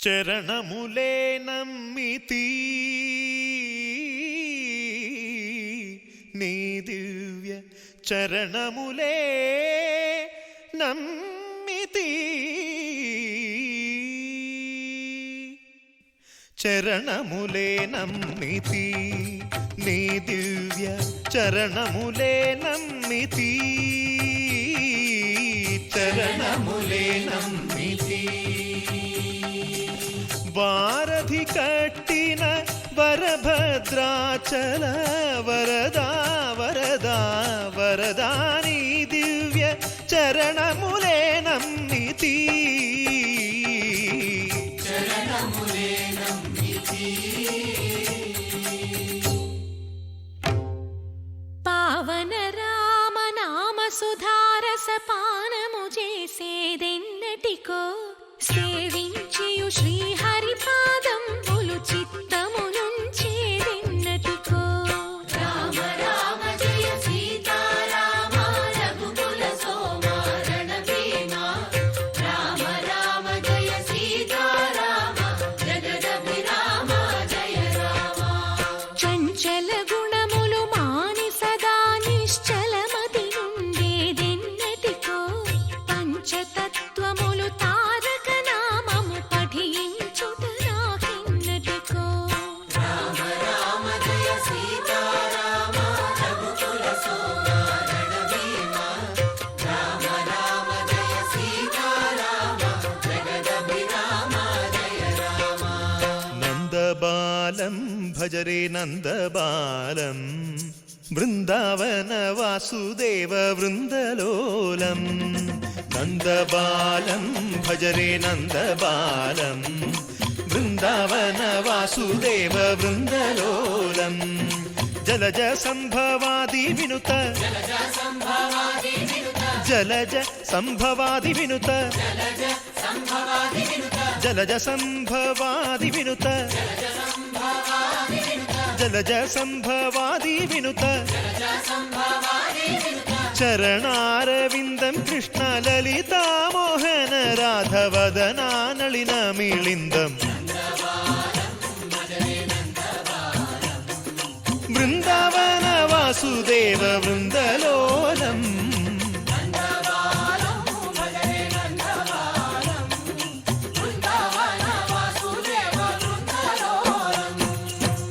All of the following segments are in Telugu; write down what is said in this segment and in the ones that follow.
చరణములే నమ్మితి నీ దివ్య చరణములే నమ్మితి చరణములే నమ్మితి నీ దివ్య చరణములే నమ్మితి చరణములే నమ్మితి వారధి కట్టిన వరభద్రాచల వరదా వరదా వరదా నీ దివ్య చరణములే నమ్మితి చరణములే నమ్మితి పావన రామ నామ సుధారస పానము చేసేదెన్నటికో సేవించియు శ్రీహరి పాదంబులు చిత్తము నుంచేదెన్నటికో రామ రామ జయ సీతారామ రఘుకుల సోమ రణభీమ రామ రామ జయ సీతారామ జగదభిరామ జయ రామ చంచల గుణములు మాని సదా నిశ్చలమతి నుండేదెన్నటికో పంచతత్వములు తారక నామము పఠించుట నాకెన్నటికో రామ రామ జయ సీతారామ రఘుకుల సోమ రణభీమ రామ రామ జయ సీతారామ జగదభిరామ జయ రామ నందబాలం భజరే నందబాలం బృందావన వాసుదేవ వృందలోలం నందబాలం భజరే నందబాలం బృందావన వాసుదేవ వృందలోలం జలజ సంభవాది వినుత జలజ సంభవాది వినుత జలజ సంభవాది వినుత జలజ సంభవాది వినుత జలజ సంభవాది వినుత జలజ సంభవాది వినుత జలజ సంభవాది వినుత జలజ సంభవాది వినుత చరణారవిందం కృష్ణ లలితా మోహన రాధవదనా నళిన మిళిందం బృందావన వాసుదేవ వృందలోలం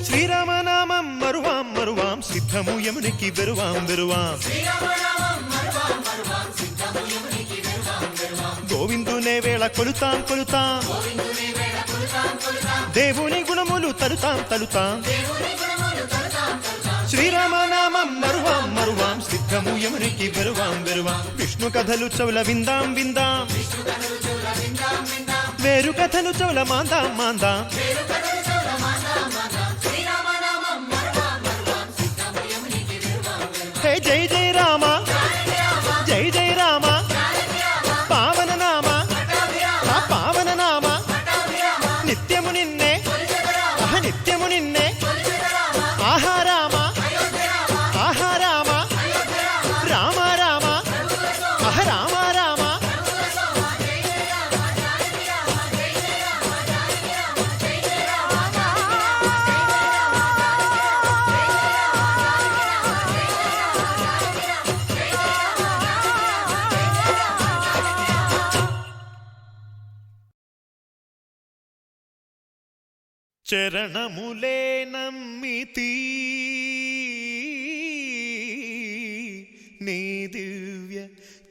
శ్రీరామనామం మరువాం మరువాం సిద్ధము యమునికి వెరువాం వెరువాం గోవిందునే వేళ కొలుతాం కొలుతాం దేవుని గుణములు తలుతాం తలుతాం శ్రీరామనామం మరువాం మరువాం సిద్ధము యమునికి వెరువాం వెరువాం విష్ణు కథలు చౌల విందాం విందాం వేరు కథలు చౌల మాందాం మాందాం హే జై జై రామ జై జై రామ పావన నామ ఆ పావన నామ నిత్యము నిన్నే నిత్యము నిన్నే ఆహా రామ ఆహా రామ రామ రామ అహ రామ రామ చరణములే నమ్మితి నీ దివ్య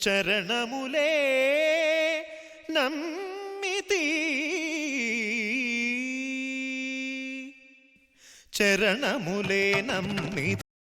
చరణములే నమ్మితి చరణములే నమ్మితి